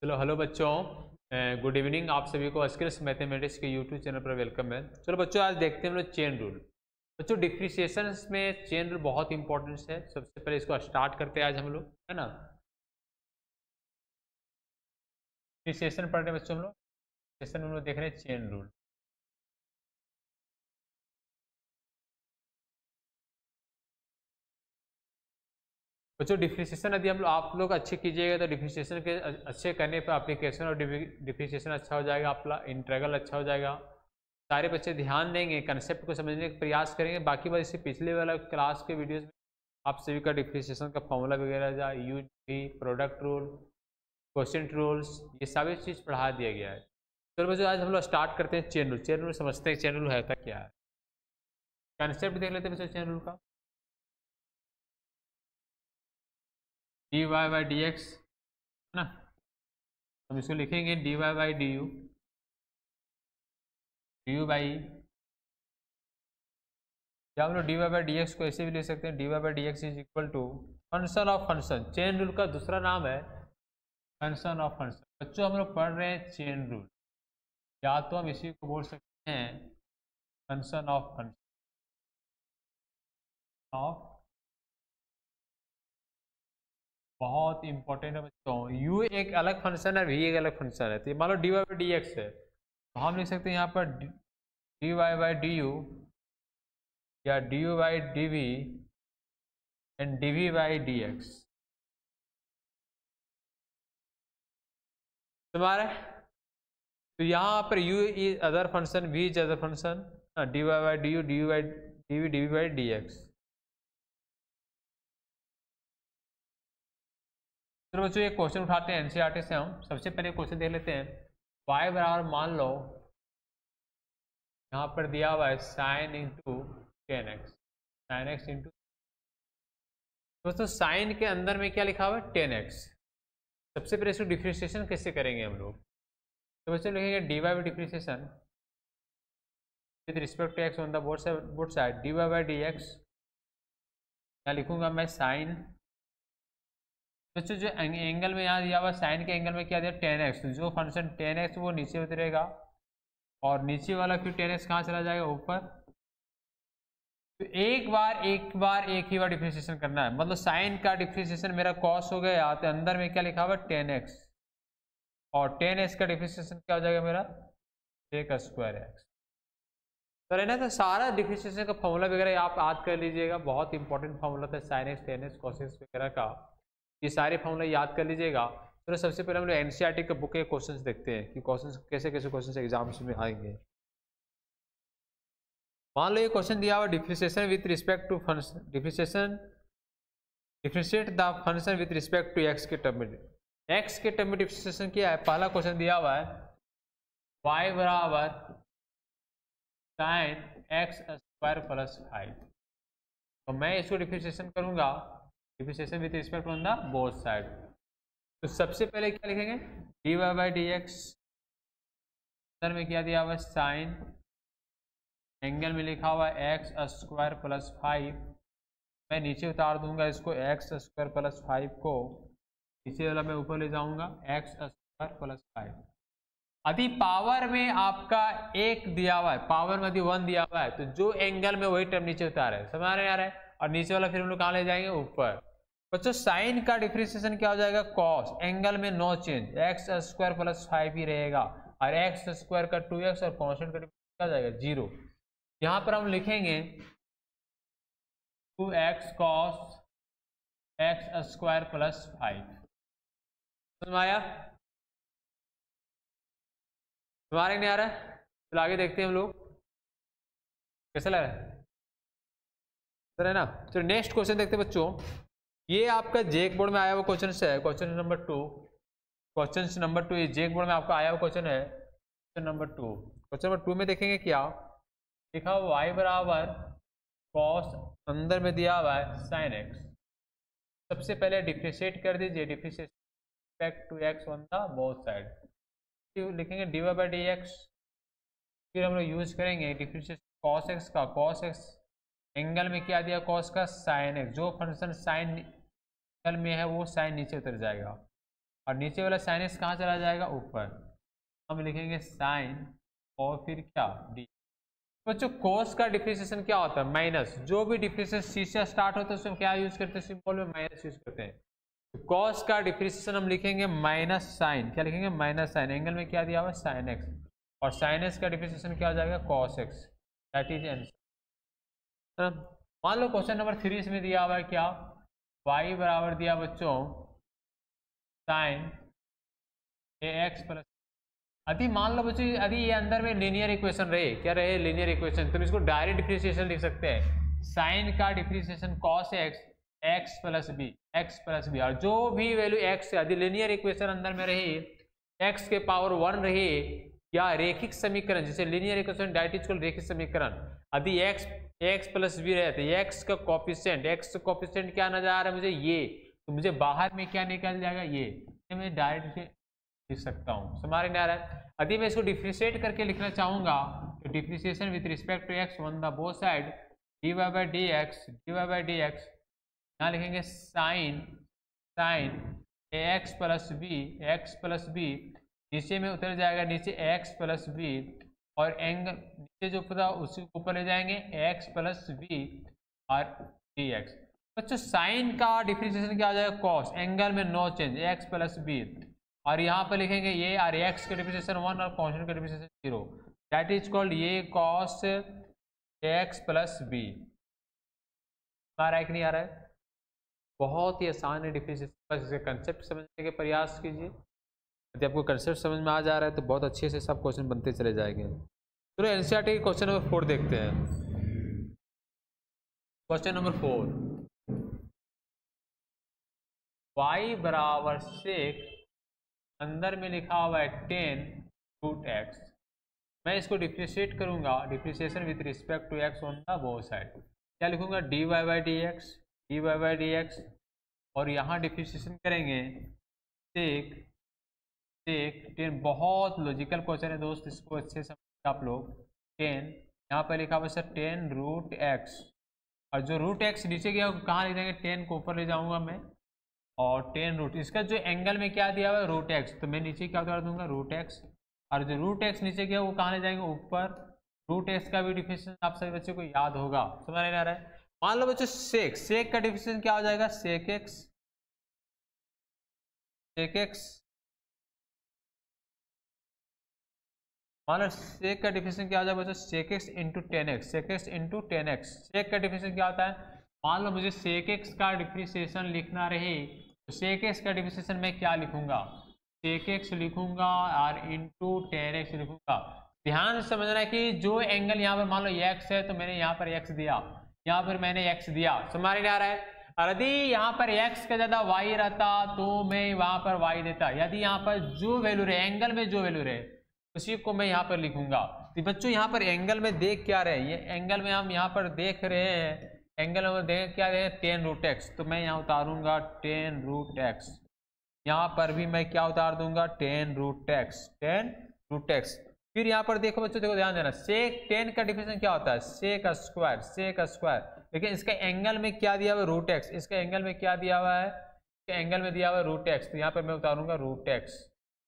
चलो हेलो बच्चों, good evening. आप सभी को स्किल्स मैथमेटिक्स के यूट्यूब चैनल पर वेलकम है। चलो बच्चों, आज देखते हैं हम लोग चेन रूल। बच्चों, डिफ्रेंशिएशन में चेन रूल बहुत इंपॉर्टेंट है। सबसे पहले इसको स्टार्ट करते हैं आज हम लोग, है ना। डिफ्रेंशिएशन पढ़ रहे हैं बच्चों हम लोग। डिफ्रेंशिएशन में हम लोग देख रहे हैं चेन रूल। बच्चों, डिफ्रेंशिएशन यदि हम लोग आप लोग अच्छे कीजिएगा तो डिफ्रेंशिएशन के अच्छे करने पर एप्लीकेशन और डिफ्रेंशिएशन अच्छा हो जाएगा, आपका इंटीग्रल अच्छा हो जाएगा। सारे बच्चे ध्यान देंगे, कंसेप्ट को समझने का प्रयास करेंगे। बाकी बात इससे पिछले वाला क्लास के वीडियोस में आप सभी का डिफ्रेंशिएशन का फॉर्मूला वगैरह या U V product rule, question rules, ये सभी चीज़ पढ़ा दिया गया है। चलो बच्चों, आज हम लोग स्टार्ट करते हैं चेन रूल। चेन रूल समझते हैं चेन रूल है क्या है। कंसेप्ट देख लेते हैं बच्चों चेन रूल का। D Y by D x, है ना। हम इसको लिखेंगे D Y by D you, D you by, या हम लोग D Y by D X को ऐसे भी ले सकते हैं। D Y by D X is equal to function of function. Chain rule का दूसरा नाम है फंक्शन ऑफ फंक्शन। बच्चों, हम लोग पढ़ रहे हैं चेन रूल, या तो हम इसी को बोल सकते हैं फंक्शन ऑफ फंक्शन ऑफ। बहुत इंपॉर्टेंट है बच्चों। यू एक अलग फंक्शन है, वी एक अलग फंक्शन है। तो मान लो d Y by D x है, तो हम लिख सकते हैं यहाँ पर d Y by D u या d you by d v and d v by D x. तुम्हारा तो यहाँ पर u is other function, v is other function, d Y by D you, D you by d v, d v by D x. चलो बच्चों, एक question उठाते हैं NCERT से। हम सबसे पहले क्वेश्चन देख लेते हैं। y बराबर मान लो यहाँ पर दिया हुआ है sine into ten x, sine x into. दोस्तों, साइन के अंदर में क्या लिखा हुआ है? Ten x. सबसे पहले इसको डिफ्रेंशिएशन कैसे करेंगे हम लोग? तो बच्चों लिखेंगे D Y by differentiation with respect to x on the both side, D Y by D X. यहाँ लिखूंगा मैं साइन। बच्चों, जो एंगल में यहाँ दिया हुआ साइन के एंगल में क्या दिया? Ten x. जो फंक्शन टेन एक्स वो नीचे उतरेगा और नीचे वाला फिर टेन एक्स कहाँ चला जाएगा? ऊपर। तो एक ही बार डिफ्रेंशिएशन करना है। मतलब साइन का डिफ्रेंशिएशन मेरा कॉस हो गया, तो अंदर में क्या लिखा हुआ? टेन एक्स, और टेन एक्स का डिफ्रेंशिएशन क्या हो जाएगा मेरा? Sec square X. तो है ना। तो सारा डिफ्रेंशिएशन का फॉर्मूला वगैरह आप याद कर लीजिएगा। बहुत इंपॉर्टेंट फॉर्मूला था sine x, ten x, cos x वगैरह का। ये सारे फॉर्मूला याद कर लीजिएगा। तो सबसे पहले हम लोग एनसीईआरटी के बुक के क्वेश्चंस देखते हैं कि क्वेश्चंस कैसे कैसे क्वेश्चंस एग्जाम्स में आएंगे। मान लो ये क्वेश्चन दिया हुआ differentiation with respect to function, differentiate the function with respect to X के टर्म में। एक्स के टर्म में डिफ्रेंशिएशन किया है। पहला क्वेश्चन दिया हुआ है y बराबर साइन एक्स स्क्वायर प्लस 5। तो मैं इसको डिफ्रेंशिएशन करूंगा, differentiation with respect on the both side. तो सबसे पहले क्या लिखेंगे? D Y by D X, अंदर में क्या दिया हुआ है? साइन, एंगल में लिखा हुआ है एक्स स्क्वायर प्लस 5। मैं नीचे उतार दूंगा इसको, एक्स स्क्वायर प्लस 5 को नीचे वाला मैं ऊपर ले जाऊंगा, एक्स स्क्वायर प्लस 5। यदि पावर में आपका एक दिया हुआ है, पावर में यदि 1 दिया हुआ है, तो जो एंगल में वही टर्म नीचे उतारे, समझ आ रहा है। और नीचे वाला फिर हम लोग कहाँ ले जाएंगे? ऊपर। बच्चों, साइन का डिफ्रेंशिएशन क्या हो जाएगा? कॉस, एंगल में no change, X square plus 5 ही रहेगा, और एक्स स्क्वायर का 2x और कॉन्स्टेंट का क्या जाएगा? 0। यहाँ पर हम लिखेंगे 2x cos x square plus 5। समझ आया? तुम्हारे नहीं आ रहा है? तो आगे देखते हैं हम लोग कैसा लग रहा है, सर है ना। तो नेक्स्ट क्वेश्चन देखते हैं बच्चों। ये आपका जेक बोर्ड में आया हुआ क्वेश्चन है, क्वेश्चन नंबर 2। क्वेश्चन नंबर 2 जेक बोर्ड में आपका आया हुआ क्वेश्चन है, क्वेश्चन नंबर 2। क्वेश्चन नंबर 2 में देखेंगे क्या लिखा हुआ? y बराबर कॉस, अंदर में दिया हुआ है साइन एक्स। सबसे पहले डिफ्रेंशिएट कर दीजिए, differentiate respect to x on the both side. लिखेंगे D Y by D x, फिर हम लोग यूज करेंगे डिफ्रेंशिएट कॉस एक्स का, कॉस एक्स एंगल में क्या दिया? कॉस का साइन एक्स। जो फंक्शन साइन एंगल में है वो साइन नीचे उतर जाएगा। और नीचे वाला साइन एक्स कहाँ चला जाएगा, ऊपर। हम लिखेंगे साइन और फिर क्या डी। बच्चों कॉस का डिफरेंशिएशन क्या होता है, माइनस। जो भी डिफरेंशिएशन सी से स्टार्ट होता है उसमें क्या यूज करते हैं, सिंबल में माइनस यूज करते हैं। तो कॉस का डिफरेंशिएशन हम लिखेंगे माइनस साइन, क्या लिखेंगे, माइनस साइन। एंगल में क्या दिया हुआ है, साइन एक्स, और साइन एक्स का डिफरेंशिएशन क्या हो जाएगा, cos x. That is answer. मान लो क्वेश्चन नंबर 3 इसमें दिया हुआ है क्या, y बराबर दिया बच्चों साइन ए एक्स प्लस। यदि मान लो बच्चों यदि ये अंदर में लीनियर इक्वेशन रहे, क्या रहे, लीनियर इक्वेशन, तो इसको डायरेक्ट डिफरेंशिएशन लिख सकते हैं। साइन का differentiation cos X X plus B, X plus B, और जो भी वैल्यू एक्स है यदि लीनियर इक्वेशन अंदर में रहे, एक्स के पावर 1 रहे, या रेखिक समीकरण जैसे लीनियर इक्वेशन डायरेक्ट इक्वल रेखिक समीकरण, यदि एक्स प्लस बी रहे तो एक्स का कोफिशिएंट क्या नजर आ रहा है मुझे, ये, तो मुझे बाहर में क्या निकल जाएगा, ये मैं डायरेक्ट लिख सकता हूँ। समझ में आ रहा है। यदि मैं इसको डिफरेंशिएट करके लिखना चाहूंगा तो differentiation with respect to x on the both side dy by dx, यहाँ लिखेंगे साइन एक्स प्लस बी, नीचे में उतर जाएगा, नीचे एक्स प्लस बी, और एंगल नीचे जो पता उसी को ऊपर ले जाएंगे एक्स प्लस बी और डी एक्स। बच्चों साइन का डिफरेंशिएशन क्या हो जाएगा, कॉस, एंगल में no change, X plus B, और यहाँ पर लिखेंगे ये, और एक्स का डिफरेंशिएशन 1 और कॉन्स्टेंट का डिफरेंशिएशन 0, दैट इज कॉल्ड ये कॉस एक्स प्लस बी। आ रहा है कि नहीं आ रहा है, बहुत ही आसान है डिफरेंशिएशन, बस इसका कंसेप्ट समझने के प्रयास कीजिए। यदि आपको कंसेप्ट समझ में आ जा रहा है तो बहुत अच्छे से सब क्वेश्चन बनते चले जाएंगे। चलो एनसीईआरटी के क्वेश्चन नंबर 4 देखते हैं। क्वेश्चन नंबर 4, y बराबर 6, अंदर में लिखा हुआ है 10 रूट एक्स। मैं इसको डिफरेंशिएट करूंगा, differentiation with respect to x on the both side, क्या लिखूंगा, dy by dx, और यहाँ डिफरेंशिएशन करेंगे सेक 10। बहुत लॉजिकल क्वेश्चन है दोस्त, इसको अच्छे से समझिए आप लोग। 10 यहाँ पर लिखा हुआ सर 10 रूट एक्स, और जो रूट एक्स नीचे गया कहाँ ले जाएंगे, 10 को ऊपर ले जाऊंगा मैं, और 10 रूट, इसका जो एंगल में क्या दिया हुआ है, रूट एक्स, तो मैं नीचे क्या उतार दूंगा, रूट एक्स, और जो रूट एक्स नीचे गया वो कहाँ ले जाएंगे, ऊपर। रूट एक्स का भी डिफरेंशिएशन आप सभी बच्चों को याद होगा, समझ नहीं आ रहा है। मान लो बच्चों सेक का डिफरेंशिएशन क्या हो जाएगा, सेक एक्स, मान लो सेक का डिफरेंशिएशन क्या हो जाएगा बच्चों, sec X into 10x, sec X into 10x। Sec का डिफरेंशिएशन क्या होता है, मान लो मुझे सेक एक्स का डिफरेंशिएशन लिखना रहे तो सेक एक्स का डिफरेंशिएशन मैं क्या लिखूंगा, सेक एक्स लिखूंगा और इंटू 10x लिखूंगा। ध्यान से समझना है कि जो एंगल यहाँ पर मान लो x है तो मैंने यहाँ पर x दिया, यहाँ पर मैंने x दिया, समझ में आ रहा है। और यदि यहाँ पर x का ज्यादा y रहता तो मैं वहां पर y देता। यदि यहाँ पर जो वैल्यू रहे, एंगल में जो वैल्यू रहे उसी को मैं यहाँ पर लिखूंगा। तो बच्चों यहाँ पर एंगल में देख क्या रहे हैं, ये एंगल में हम यहाँ पर देख रहे हैं, एंगल में देख क्या रहे हैं, 10 रूट एक्स, तो मैं यहाँ उतारूंगा 10 रूट एक्स। यहाँ पर भी मैं क्या उतार दूंगा, 10 रूट एक्स। फिर यहाँ पर देखो बच्चों, देखो ध्यान देना, सेक 10 का डिफरेंशिएशन क्या होता है, सेक स्क्वायर, लेकिन इसका एंगल में क्या दिया हुआ है, रूट एक्स, इसका एंगल में क्या दिया हुआ है, इसका एंगल में दिया हुआ है रूट एक्स, तो यहाँ पर मैं उतारूंगा रूट एक्स।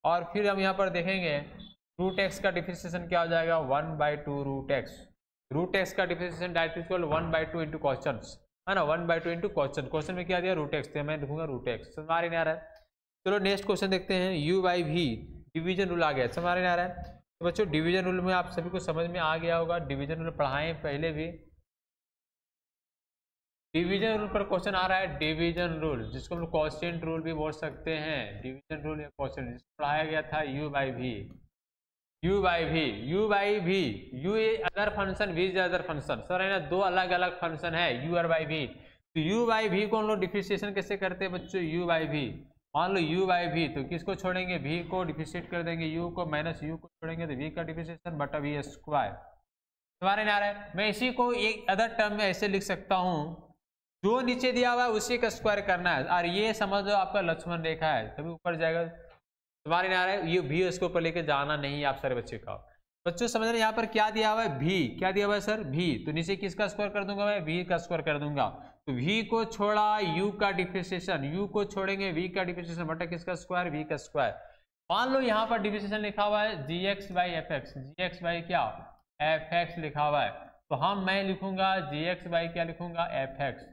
और फिर हम यहाँ पर देखेंगे रूट एक्स का डिफरेंशिएशन क्या हो जाएगा, 1/2 रूट एक्स। रूट एक्स का differentiation direct equal 1/2 into question है ना, 1/2 इंटू क्वेश्चन में क्या दिया, रूट एक्स, तो मैं लिखूंगा रूट एक्स। समझ में नहीं आ रहा है। चलो नेक्स्ट क्वेश्चन देखते हैं, u/v डिवीजन रूल आ गया, समझ में नहीं आ रहा है। तो बच्चों डिवीजन रूल में आप सभी को समझ में आ गया होगा, डिवीजन रूल पढ़ाएं पहले भी। डिवीजन रूल पर क्वेश्चन आ रहा है, डिवीजन रूल जिसको हम लोग क्वोशिएंट रूल भी बोल सकते हैं, डिवीजन रूल या क्वोशिएंट, जिसको पढ़ाया गया था u/v, u other function, v is other function, sir है ना, दो अलग अलग फंक्शन है u और v। तो u/v को हम लोग डिफरेंशिएशन कैसे करते हैं बच्चों, u/v, मान लो u/v, तो किसको छोड़ेंगे, v को डिफरेंशिएट कर देंगे, u को माइनस u को छोड़ेंगे तो v का डिफरेंशिएशन बटा v स्क्वायर। तुम्हारे नहीं आ रहा है। मैं इसी को एक अदर टर्म में ऐसे लिख सकता हूँ, जो नीचे दिया हुआ है उसी का स्क्वायर करना है, और ये समझ लो आपका लक्ष्मण रेखा है, तभी ऊपर जाएगा। तुम्हारे नहीं आ रहा है, ये भी इसके ऊपर लेके जाना नहीं है आप सारे बच्चे का। बच्चों समझ रहे, यहाँ पर क्या दिया हुआ है, भी, क्या दिया हुआ है सर, भी, तो नीचे किसका स्क्वायर कर दूंगा मैं, भी का स्क्वायर कर दूंगा। तो v को छोड़ा u का डिफरेंशिएशन, u को छोड़ेंगे v का डिफरेंशिएशन बटा किसका स्क्वायर, v का स्क्वायर। मान लो यहाँ पर डिफरेंशिएशन लिखा हुआ है gx by F x, gx by क्या एफ एक्स लिखा हुआ है, तो मैं लिखूंगा gx बाई क्या लिखूंगा एफ एक्स,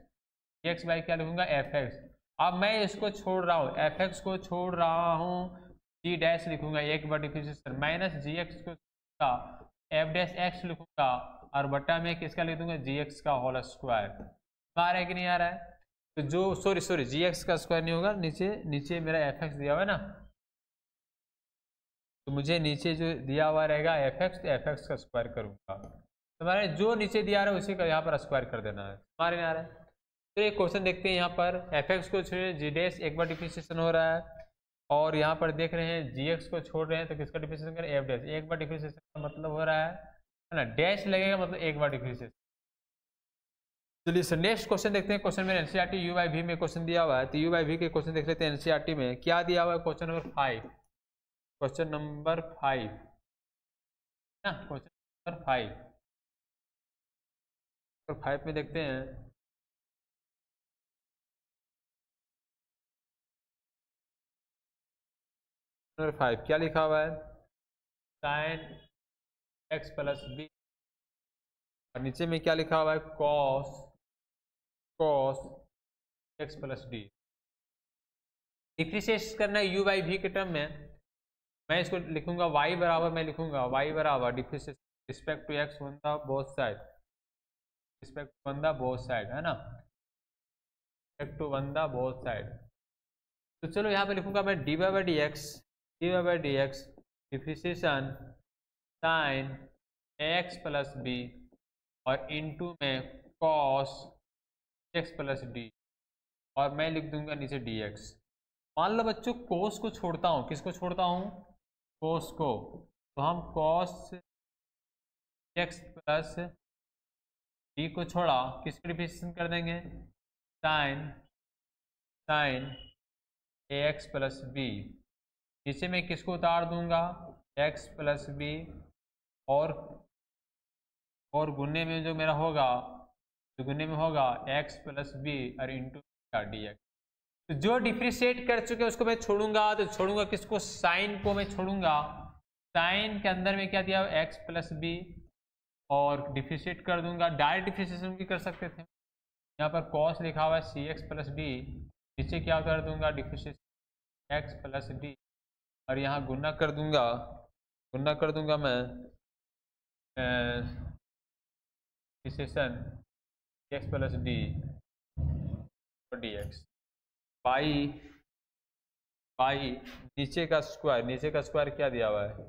gx बाई क्या लिखूंगा एफ एक्स। अब मैं इसको छोड़ रहा हूँ, एफ एक्स को छोड़ रहा हूँ, g डैश लिखूंगा एक बार डिफरेंशिएशन माइनस gx को एफ डैश एक्स लिखूंगा और बटा में किसका लिख दूंगा gx का होल स्क्वायर। आ रहा है कि नहीं आ रहा है? तो जो सॉरी gx का स्क्वायर नहीं होगा, नीचे मेरा एफ एक्स दिया हुआ है ना, तो मुझे नीचे जो दिया हुआ रहेगा एफ एक्स, तो एफ एक्स का स्क्वायर करूंगा। तुम्हारे जो नीचे दिया रहा है उसी का यहाँ पर स्क्वायर कर देना है। हमारे नहीं आ रहा है? तो एक क्वेश्चन देखते हैं, यहाँ पर एफ एक्स को छोड़े जी डैश एक बार डिफरेंशिएशन हो रहा है, और यहाँ पर देख रहे हैं जी एक्स को छोड़ रहे हैं, तो किसका डिफरेंशिएशन करें, एफ डैश। एक बार डिफरेंशिएशन का मतलब हो रहा है ना, डैश लगेगा मतलब एक बार डिफरेंशिएशन। चलिए सर नेक्स्ट क्वेश्चन देखते हैं। क्वेश्चन में एनसीईआरटी यू बाई वी में क्वेश्चन दिया हुआ है, तो यू बाई वी के क्वेश्चन देख लेते हैं। एनसीईआरटी में क्या दिया हुआ है, क्वेश्चन नंबर 5, क्वेश्चन नंबर 5 ना, क्वेश्चन नंबर 5 में देखते हैं। नंबर 5 क्या लिखा हुआ है, साइन एक्स प्लस बी, और नीचे में क्या लिखा हुआ है, cos X plus D. Differentiate करना है यू बाई वी के टर्म में, मैं इसको लिखूंगा y बराबर, मैं लिखूंगा y बराबर differentiate respect to X on the both side, respect to on the both side है ना, respect to on the both side. तो चलो यहाँ पे लिखूंगा मैं D Y by D X differentiation sine X plus B और इनटू में कॉस एक्स प्लस डी, और मैं लिख दूंगा नीचे डी एक्स। मान लो बच्चों कोस को छोड़ता हूँ, किसको छोड़ता हूँ, कोस को, तो हम कॉस एक्स प्लस डी को छोड़ा, किसको डिफरेंशिएशन कर देंगे, साइन ए एक्स प्लस बी। नीचे में किसको उतार दूंगा, एक्स प्लस बी, और गुने में जो मेरा होगा, तो गुने में होगा एक्स प्लस बी और इंटू का डी एक्स। तो जो डिफरेंशिएट कर चुके उसको मैं छोड़ूंगा, तो छोड़ूंगा किसको, साइन को मैं छोड़ूंगा। साइन के अंदर में क्या दिया हुआ, एक्स प्लस बी, और डिफरेंशिएट कर दूंगा। डायरेक्ट डिफरेंशिएशन भी कर सकते थे, यहाँ पर कॉस लिखा हुआ है सी एक्स प्लस डी, नीचे क्या उतार दूंगा, डिफरेंशिएशन एक्स प्लस डी, और यहाँ गुना कर दूंगा मैं डिफरेंशिएशन एक्स प्लस डी और डी एक्स बाई नीचे का स्क्वायर क्या दिया हुआ है,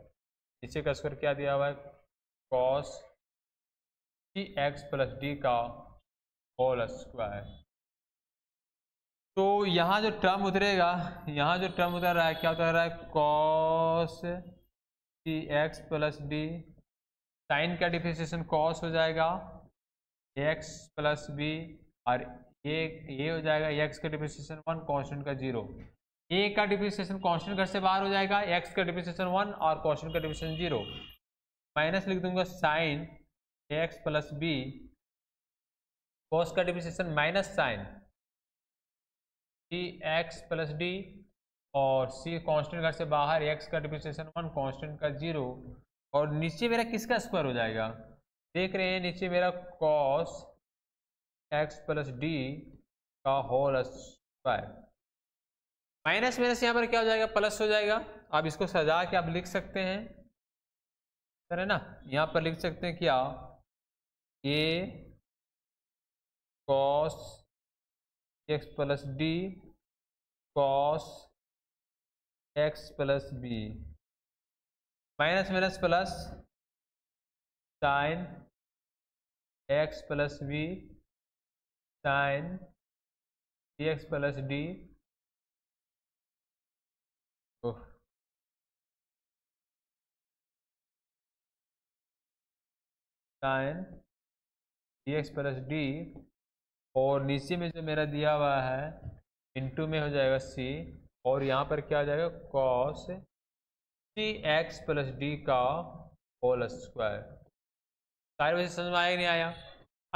नीचे का स्क्वायर क्या दिया हुआ है, कॉस एक्स प्लस डी का होल स्क्वायर। तो यहाँ जो टर्म उतरेगा, यहाँ जो टर्म उतर रहा है, क्या उतर रहा है, cos X plus D, sine का डिफरेंशिएशन कॉस हो जाएगा एक्स प्लस बी, और ये हो जाएगा एक्स का डिफरेंशिएशन 1, कांस्टेंट का 0। ए का डिफरेंशिएशन कांस्टेंट घर से बाहर हो जाएगा, एक्स का डिफरेंशिएशन 1 और कांस्टेंट का डिफरेंशिएशन 0। माइनस लिख दूंगा sine X plus B, cos का differentiation minus sine C X plus D, और सी कांस्टेंट घर से बाहर, एक्स का डिफरेंशिएशन 1, कांस्टेंट का 0, और नीचे मेरा किसका स्क्वायर हो जाएगा, देख रहे हैं नीचे मेरा कॉस एक्स प्लस डी का होल स्क्वायर। माइनस माइनस यहाँ पर क्या हो जाएगा, प्लस हो जाएगा। आप इसको सजा के आप लिख सकते हैं, है ना, यहाँ पर लिख सकते हैं क्या, ये cos X plus D cos X plus B, minus minus plus sine X plus B sine X plus D, sine X plus D, और नीचे में जो मेरा दिया हुआ है इनटू में हो जाएगा सी, और यहाँ पर क्या हो जाएगा, कॉस सी एक्स प्लस डी का होल स्क्वायर। सारी वजह समझ में आया कि नहीं आया।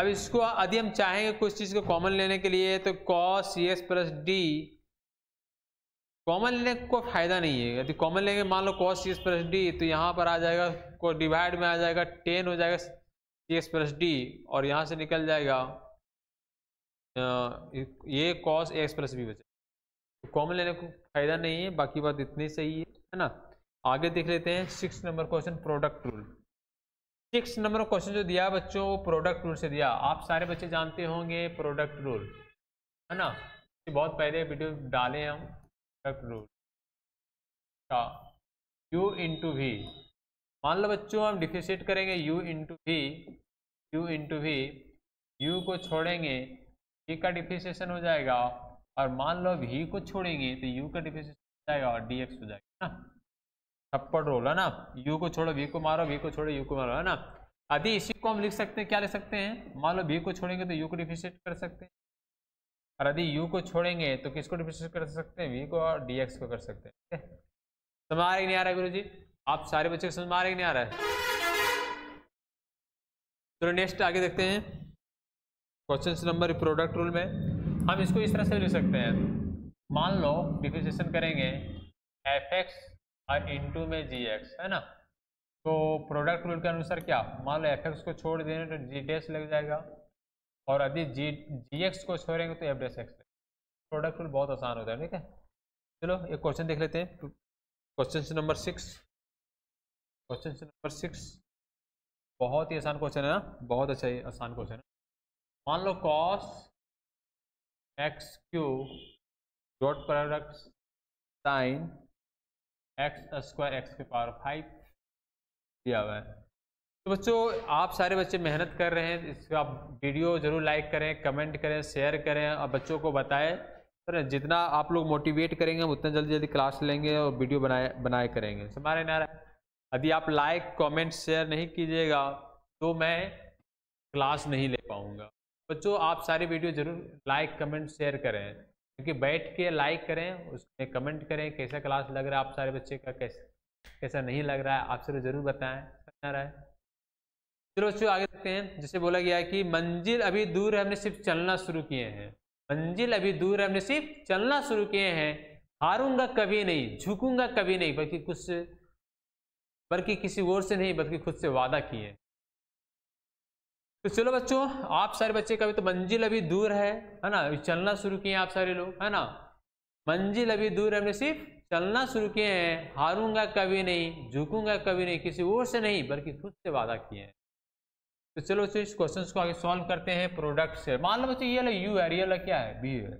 अब इसको यदि हम चाहेंगे कुछ चीज़ को कॉमन लेने के लिए तो cos cx plus D common लेने को फायदा नहीं है। यदि कॉमन लेंगे मान लो cos cx प्लस डी तो यहाँ पर आ जाएगा को डिवाइड में आ जाएगा 10 हो जाएगा cx प्लस डी और यहाँ से निकल जाएगा ये cos ax प्लस बी बचे। तो कॉमन लेने को फायदा नहीं है, बाकी बात इतनी सही है ना। आगे देख लेते हैं 6 number question product rule. 6 number question जो दिया बच्चों वो प्रोडक्ट रूल से दिया। आप सारे बच्चे जानते होंगे प्रोडक्ट रूल है ना, बहुत पहले वीडियो डाले हम प्रोडक्ट रूल का। u इंटू वी, मान लो बच्चों हम डिफरेंशिएट करेंगे u इंटू वी, u को छोड़ेंगे v का डिफरेंशिएशन हो जाएगा और मान लो v को छोड़ेंगे तो u का डिफरेंशिएशन हो जाएगा और dx हो जाएगा ना। थप्पड़ रोल है ना, u को छोड़ो v को मारो, v को छोड़ो u को मारो है ना। यदि इसी को हम लिख सकते हैं, क्या लिख सकते हैं, मान लो v को छोड़ेंगे तो u को डिफरेंशिएट कर सकते हैं और यदि u को छोड़ेंगे तो किसको डिफरेंशिएट कर सकते हैं, v को और dx को कर सकते हैं। ठीक है, समझ आ रहा है नहीं आ रहा है गुरुजी? आप सारे बच्चे को समझ में आ रहा है नहीं आ रहा है? चलो नेक्स्ट आगे देखते हैं क्वेश्चन नंबर प्रोडक्ट रूल में हम इसको इस तरह से लिख सकते हैं। मान लो डिफरेंशिएशन करेंगे fx और इंटू में gx है ना, तो प्रोडक्ट रूल के अनुसार क्या, मान लो fx को छोड़ देंगे तो g डैश लग जाएगा और यदि gx को छोड़ेंगे तो f dash x। Product rule बहुत आसान होता है। ठीक है, चलो एक क्वेश्चन देख लेते हैं। क्वेश्चन नंबर 6, क्वेश्चन नंबर 6 बहुत ही आसान क्वेश्चन है ना, बहुत अच्छा आसान क्वेश्चन है। मान लो cos x cube dot product sine x square x के पावर 5 दिया हुआ है। तो बच्चों आप सारे बच्चे मेहनत कर रहे हैं, इसका वीडियो जरूर लाइक करें, कमेंट करें, शेयर करें और बच्चों को बताएं। तो जितना आप लोग मोटिवेट करेंगे हम उतना जल्दी जल्दी क्लास लेंगे और वीडियो बनाए करेंगे। समझ में आ रहा है? यदि आप लाइक कमेंट शेयर नहीं कीजिएगा तो मैं क्लास नहीं ले पाऊँगा। बच्चों आप सारे वीडियो जरूर लाइक कमेंट शेयर करें, क्योंकि बैठ के लाइक करें, उसमें कमेंट करें कैसा क्लास लग रहा है आप सारे बच्चे का, कैसा नहीं लग रहा है आप सर जरूर बताएं। समझ आ रहा है? चलो बच्चों आगे देखते हैं। जैसे बोला गया है कि मंजिल अभी दूर है, हमने सिर्फ चलना शुरू किए हैं। मंजिल अभी दूर है, हमने सिर्फ चलना शुरू किए हैं। हारूंगा कभी नहीं, झुकूंगा कभी नहीं, बल्कि किसी और से नहीं बल्कि खुद से वादा किए। तो चलो बच्चों आप सारे बच्चे का भी तो मंजिल अभी दूर है ना, अभी चलना शुरू किए आप सारे लोग है ना। मंजिल अभी दूर है, हमने सिर्फ चलना शुरू किए हैं। हारूंगा कभी नहीं, झुकूंगा कभी नहीं, किसी और से नहीं बल्कि खुद से वादा किए हैं। तो चलो बच्चों इस क्वेश्चन को आगे सॉल्व करते हैं प्रोडक्ट से। मान लो बच्चों ये वाला u है, ये वाला क्या है, b है,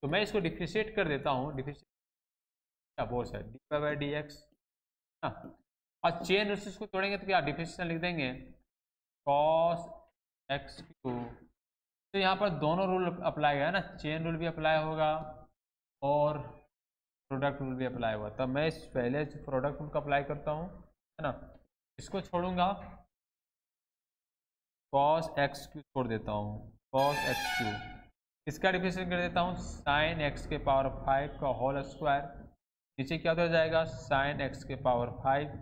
तो मैं इसको डिफरेंशिएट कर देता हूँ। Differentiate both side dy by dx ना, और चेन रूल्स को तोड़ेंगे तो क्या डिफरेंशिएशन लिख देंगे cos x क्यूब। तो यहाँ पर दोनों रूल अप्लाई है ना, चेन रूल भी अप्लाई होगा और प्रोडक्ट रूल भी अप्लाई होगा। तब मैं इस पहले प्रोडक्ट रूल का अप्लाई करता हूँ है ना, इसको छोड़ूंगा cos x क्यूब छोड़ देता हूँ, cos x क्यूब, इसका डिफरेंशिएशन कर देता हूँ sin x के पावर 5 का होल स्क्वायर। नीचे क्या उतर जाएगा sin x के पावर 5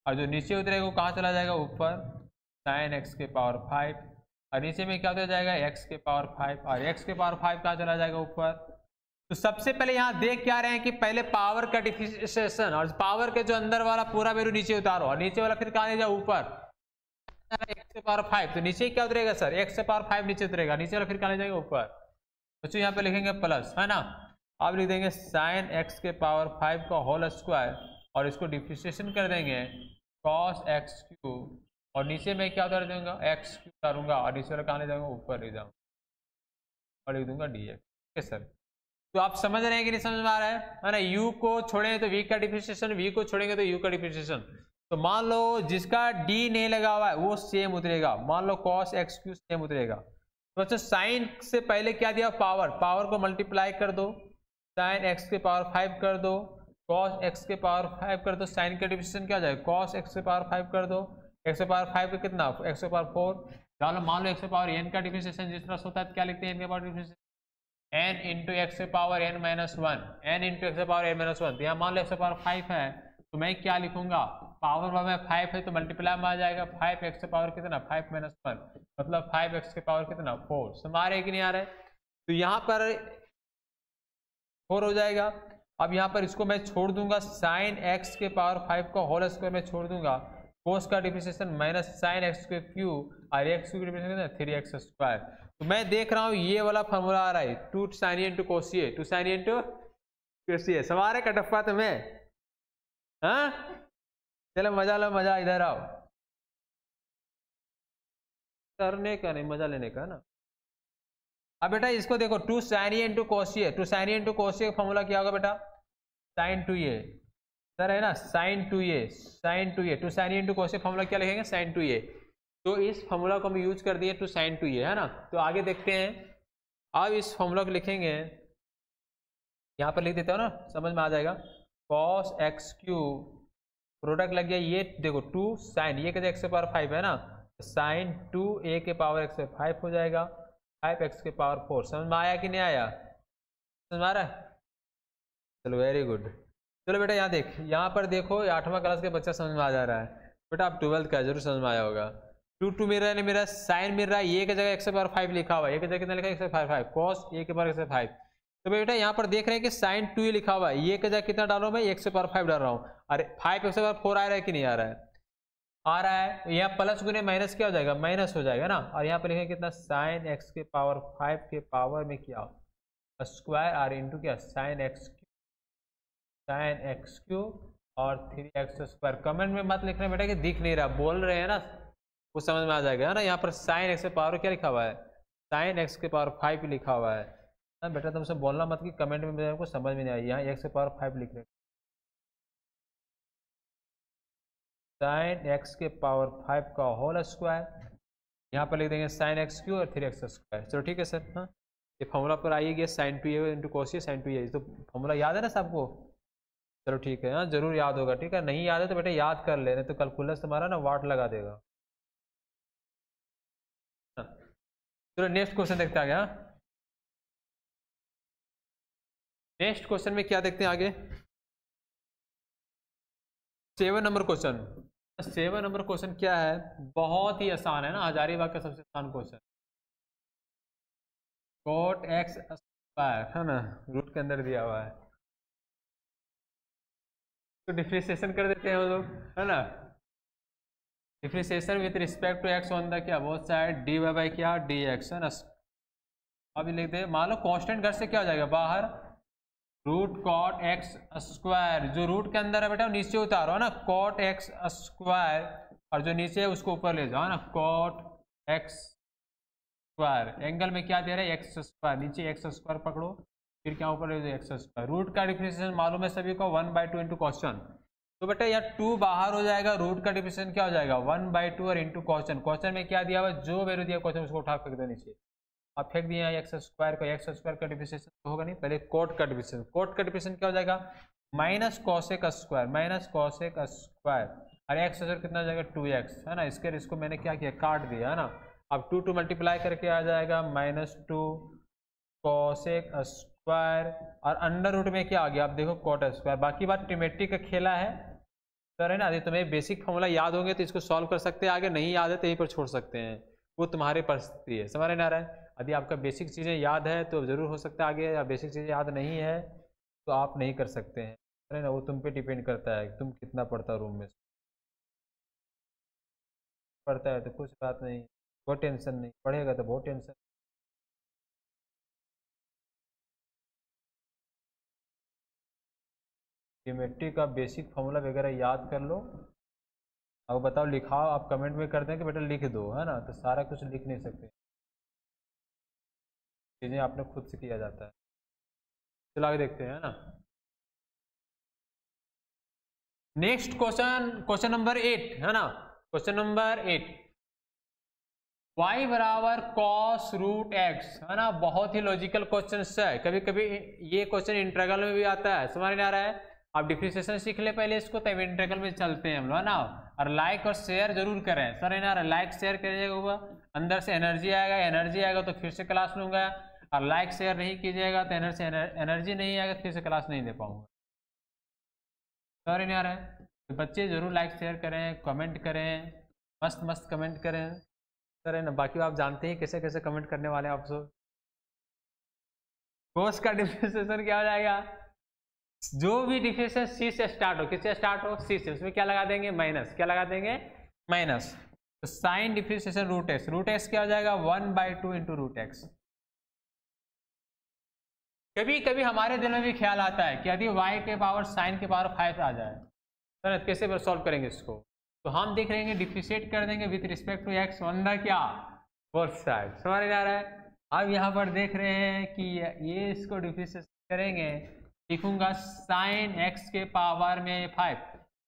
और जो नीचे उतरेगा वो कहाँ चला जाएगा ऊपर sin x के पावर 5 और नीचे में क्या उतर जाएगा x के पावर 5 और x के पावर 5 कहाँ चला जाएगा ऊपर। तो सबसे पहले यहाँ देख क्या रहे हैं कि पहले पावर का डिफरेंशिएशन और पावर के जो अंदर वाला पूरा वैल्यू नीचे उतारो और नीचे वाला फिर कहाँ ले जाओ ऊपर x के पावर 5। तो नीचे क्या उतरेगा सर x से पावर 5 नीचे उतरेगा, नीचे वाला फिर कहाँ ले जाएगा ऊपर। बच्चों यहाँ पे लिखेंगे प्लस है ना, अब लिख देंगे sin x के पावर 5 का होल स्क्वायर और इसको डिफरेंशिएशन कर देंगे cos x क्यूब और नीचे में क्या उतार दूंगा x क्यूब उतारूंगा और नीचे वाला कहाँ ले जाऊंगा ऊपर ले जाऊंगा और लिख दूंगा dx। ठीक है सर, तो आप समझ रहे हैं कि नहीं समझ में आ रहा है ना। u को छोड़ेंगे तो v का डिफरेंशिएशन, v को छोड़ेंगे तो u का डिफरेंशिएशन। तो मान लो जिसका d नहीं लगा हुआ है वो सेम उतरेगा, मान लो cos x क्यूब सेम उतरेगा। तो बच्चों साइन से पहले क्या दिया पावर, पावर को मल्टीप्लाई कर दो, sin x के पावर 5 कर दो, cos x के पावर 5 कर दो, साइन का डिफरेंशिएशन क्या जाएगा cos x के पावर 5 कर दो, x के पावर 5 का कितना x के पावर 4। चलो मान लो x के पावर n का डिफरेंशिएशन जिस तरह से होता है तो क्या लिखते हैं n के power differentiation n into x के power n minus 1, n into x के पावर n माइनस 1। तो यहाँ मान लो x के पावर 5 है तो मैं क्या लिखूंगा पावर में 5 है तो मल्टीप्लाई में आ जाएगा 5x का पावर कितना 5 - 1 मतलब 5x के पावर कितना 4। समझ आ रहा है कि नहीं आ रहा है? तो यहाँ पर 4 हो जाएगा। अब यहाँ पर इसको मैं छोड़ दूंगा साइन x के पावर 5 का होल स्क्वायर में छोड़ दूंगा, कोस का डिफरेंशिएशन माइनस साइन x के क्यूब और x की डिफरेंशिएशन 3x स्क्वायर। तो मैं देख रहा हूँ ये वाला फॉर्मूला आ रहा है 2 sin e into cos e 2 sin e into cos e। समझ आ रहा है कटप्पा तुम्हें? हाँ चलो मजा लो, मजा इधर आओ, करने का नहीं मजा लेने का ना। अब बेटा इसको देखो 2 sin e into cos e 2 sin e into cos e का फॉर्मूला क्या होगा बेटा sin 2a सर है ना sin 2a 2 sin e into cos e formula क्या लिखेंगे sin 2a। तो इस फॉर्मूला को हम यूज कर दिए 2 sin 2a है ना। तो आगे देखते हैं, अब इस फॉर्मूला को लिखेंगे, यहाँ पर लिख देते हो ना समझ में आ जाएगा cos x क्यूब प्रोडक्ट लग गया ये देखो 2 sin ये कहते x के पावर 5 है ना sin 2a के पावर x से 5 हो जाएगा 5x के पावर 4। समझ में आया कि नहीं आया? समझ में आ रहा है? चलो वेरी गुड। चलो बेटा यहाँ देख, यहाँ पर देखो 8वां क्लास के बच्चा समझ में आ जा रहा है बेटा, आप 12th का जरूर समझ में आया होगा। 2 मिल रहा है मेरा साइन मिल रहा है ये की जगह x के पावर 5 लिखा हुआ है, ये की जगह कितना लिखा है x के पावर 5 cos a के पावर x से 5। तो बेटा यहाँ पर देख रहे हैं कि साइन 2 लिखा हुआ है, ये की जगह कितना डाल रहा हूँ मैं x के पावर 5 डाल रहा हूँ, अरे 5 x के पावर 4 आ रहा है कि नहीं आ रहा है? आ रहा है। यहाँ प्लस गुने माइनस क्या हो जाएगा माइनस हो जाएगा ना। और यहाँ पर लिखेंगे कितना साइन x के पावर 5 के पावर में क्या स्क्वायर और इंटू क्या साइन एक्स क्यूब और 3x स्क्वायर। कमेंट में मत लिखना बेटा कि दिख नहीं रहा, बोल रहे हैं ना वो समझ में आ जाएगा है ना। यहाँ पर साइन x के पावर क्या लिखा हुआ है साइन x के पावर 5 लिखा हुआ है ना। बेटा तुमसे बोलना मत कि कमेंट में मेरे को समझ में नहीं आई, यहाँ x के पावर 5 लिख रहे साइन x के पावर 5 का होल स्क्वायर, यहाँ पर लिख देंगे साइन एक्स क्यू और 3x स्क्वायर। चलो ठीक है सर। हाँ ये फॉर्मूला पर आई गया sign 2a into cos sign 2a, तो फॉर्मूला याद है ना सबको? चलो ठीक है, हाँ जरूर याद होगा। ठीक है नहीं याद है तो बेटा याद कर ले, नहीं तो कैलकुलस तुम्हारा ना वाट लगा देगा। चलो नेक्स्ट क्वेश्चन देखते हैं आगे। नेक्स्ट क्वेश्चन में क्या देखते हैं आगे 7 नंबर क्वेश्चन। 7 नंबर क्वेश्चन क्या है, बहुत ही आसान है ना, हजारीबाग का सबसे आसान क्वेश्चन। cot x स्क्वायर है ना रूट के अंदर दिया हुआ है, तो डिफरेंशिएशन कर देते हैं हम लोग है ना। Differentiation with respect to x on the क्या बोथ साइड dy बाई क्या dx है ना। अब लिख दे, मान लो कांस्टेंट घर से क्या हो जाएगा बाहर रूट कॉट एक्स स्क्वायर, जो रूट के अंदर है बेटा नीचे उतारो है ना कॉट एक्स स्क्वायर, और जो नीचे है उसको ऊपर ले जाओ है ना कॉट एक्स स्क्वायर। एंगल में क्या दे रहा है एक्स स्क्वायर, नीचे एक्स स्क्वायर पकड़ो फिर क्या ऊपर ले जाओ एक्स स्क्वायर। रूट का डिफरेंशिएशन मालूम है सभी को 1/2 इंटू क्वेश्चन, तो बेटा यहाँ 2 बाहर हो जाएगा, रूट का डिफरेंशिएशन क्या हो जाएगा 1/2 और इंटू क्वेश्चन। क्वेश्चन में क्या दिया हुआ जो वैल्यू दिया क्वेश्चन उसको उठा फेंक दो नीचे। आप फेंक दिए एक्स स्क्वायर को, एक्स स्क्वायर का डिफरेंशिएशन तो होगा नहीं, पहले कोट का डिफरेंशिएशन, कोट का डिफरेंशिएशन क्या हो जाएगा minus cosec square, minus cosec square, और एक्स स्क्वायर कितना हो जाएगा 2x है ना। इसको मैंने क्या किया काट दिया है ना। अब 2 मल्टीप्लाई करके आ जाएगा -2 कॉसेक स्क्वायर, और अंडर रूट में क्या आ गया आप देखो कॉट स्क्वायर। बाकी बात ट्रिमेट्री का खेला है सर है ना। यदि तुम्हें बेसिक फॉर्मूला याद होंगे तो इसको सॉल्व कर सकते हैं, आगे नहीं याद है तो यहीं पर छोड़ सकते हैं, वो तुम्हारे परिस्थिति है। समझ नहीं आ रहा है? यदि आपका बेसिक चीज़ें याद है तो ज़रूर हो सकता है आगे, या बेसिक चीज़ें याद नहीं है तो आप नहीं कर सकते हैं है ना। वो तुम पे डिपेंड करता है तुम कितना पढ़ता रूम में पढ़ता है, तो कुछ बात नहीं, कोई टेंशन नहीं, पढ़ेगा तो बहुत टेंशन। ज्योमेट्री का बेसिक फॉर्मूला वगैरह याद कर लो। अब बताओ लिखाओ, आप कमेंट में कर दें कि बेटा लिख दो है ना, तो सारा कुछ लिख नहीं सकते, चीज़ें आपने खुद से किया जाता है। चलो आगे देखते हैं ना। नेक्स्ट क्वेश्चन, क्वेश्चन नंबर 8 है ना। क्वेश्चन नंबर 8 y बराबर cos रूट x है ना। बहुत ही लॉजिकल क्वेश्चन है, कभी कभी ये क्वेश्चन इंटीग्रल में भी आता है, समझ नहीं आ रहा है। आप डिफरेंशिएशन सीख ले पहले इसको, तब इंटीग्रल में चलते हैं हम लोग है ना। और लाइक और शेयर जरूर करें सर है ना, लाइक शेयर करिएगा अंदर से एनर्जी आएगा, एनर्जी आएगा तो फिर से क्लास लूंगा, और लाइक शेयर नहीं कीजिएगा तो एनर्जी नहीं आएगा फिर से क्लास नहीं दे पाऊंगा। सर नहीं आ रहा है। तो बच्चे जरूर लाइक शेयर करें, कमेंट करें, मस्त मस्त कमेंट करें सर, है ना। बाकी आप जानते हैं कैसे कैसे कमेंट करने वाले हैं आप सब। कोर्स का डिफरेंशिएशन क्या हो जाएगा, जो भी डिफरेंशिएशन सी से स्टार्ट हो, किससे स्टार्ट हो, सी से, उसमें क्या लगा देंगे, माइनस। क्या लगा देंगे, माइनस। तो sine differentiation root X, root X क्या हो जाएगा, 1/2 इंटू रूट एक्स। कभी कभी हमारे दिल में भी ख्याल आता है कि यदि y के पावर साइन के पावर 5 आ जाए तो कैसे सॉल्व करेंगे इसको। तो हम देख लेंगे, डिफरेंशिएट कर देंगे with respect to x on the क्या, बोथ साइड। समझ में आ रहा है। अब यहाँ पर देख रहे हैं कि ये इसको डिफरेंशिएट करेंगे, लिखूंगा साइन x के पावर में 5,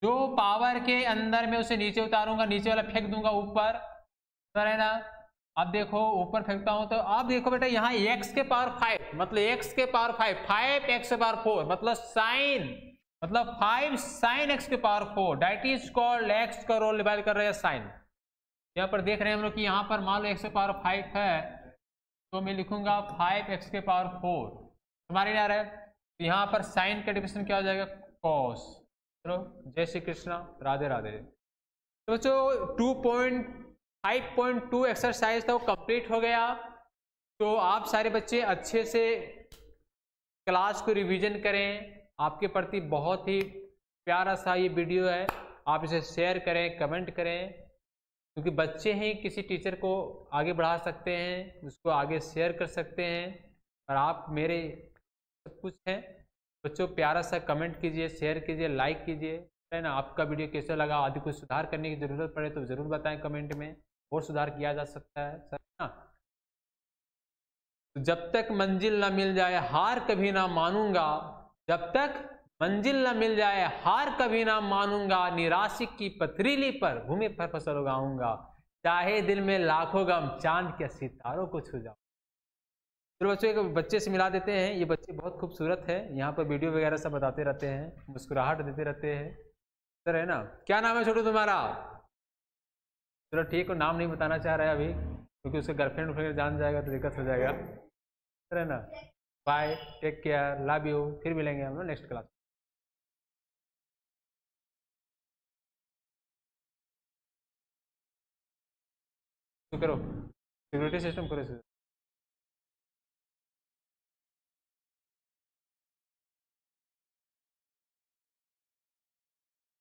जो पावर के अंदर में उसे नीचे उतारूंगा, नीचे वाला फेंक दूंगा ऊपर, है ना। अब देखो ऊपर फेंकता हूं तो अब देखो बेटा यहाँ x के पावर 5 मतलब x के पावर 5, 5x के पावर 4 मतलब साइन, मतलब 5 साइन x के power 4, that is called x का रोल डिवाइड कर रहे हैं साइन। यहाँ पर देख रहे हैं हम लोग कि यहाँ पर मान लो x के पावर 5 है तो मैं लिखूंगा 5x के पावर 4, हमारे यहाँ रहा है। तो यहाँ पर साइन का डिफरेंशिएशन क्या हो जाएगा, कॉस। चलो जय श्री कृष्णा, राधे राधे। तो बच्चों 5.2 एक्सरसाइज था वो कंप्लीट हो गया। तो आप सारे बच्चे अच्छे से क्लास को रिवीजन करें, आपके प्रति बहुत ही प्यारा सा ये वीडियो है, आप इसे शेयर करें, कमेंट करें, क्योंकि बच्चे ही किसी टीचर को आगे बढ़ा सकते हैं, उसको आगे शेयर कर सकते हैं, और आप मेरे सब कुछ हैं। बच्चों प्यारा सा कमेंट कीजिए, शेयर कीजिए, लाइक कीजिए, है ना। आपका वीडियो कैसा लगा, आदि कुछ सुधार करने की ज़रूरत पड़े तो ज़रूर बताएं कमेंट में, और सुधार किया जा सकता है सर ना। तो जब तक मंजिल ना मिल जाए हार कभी ना मानूंगा, जब तक मंजिल ना मिल जाए हार कभी ना मानूंगा, निराशिक की पथरीली पर भूमि पर फसल उगाऊंगा, चाहे दिल में लाखों गम चांद के सितारों को छू जाऊं। चलो बच्चों एक बच्चे से मिला देते हैं, ये बच्चे बहुत खूबसूरत है, यहाँ पर वीडियो वगैरह सब बताते रहते हैं, मुस्कुराहट देते रहते हैं सर, है ना। क्या नाम है छोटू तुम्हारा, चलो ठीक है, नाम नहीं बताना चाह रहा है अभी क्योंकि उसके गर्लफ्रेंड वगैरह जान जाएगा तो दिक्कत हो जाएगा, है ना। Bye, take care, love you, फिर मिलेंगे हम लोग नेक्स्ट क्लास। करो सिक्योरिटी सिस्टम करो।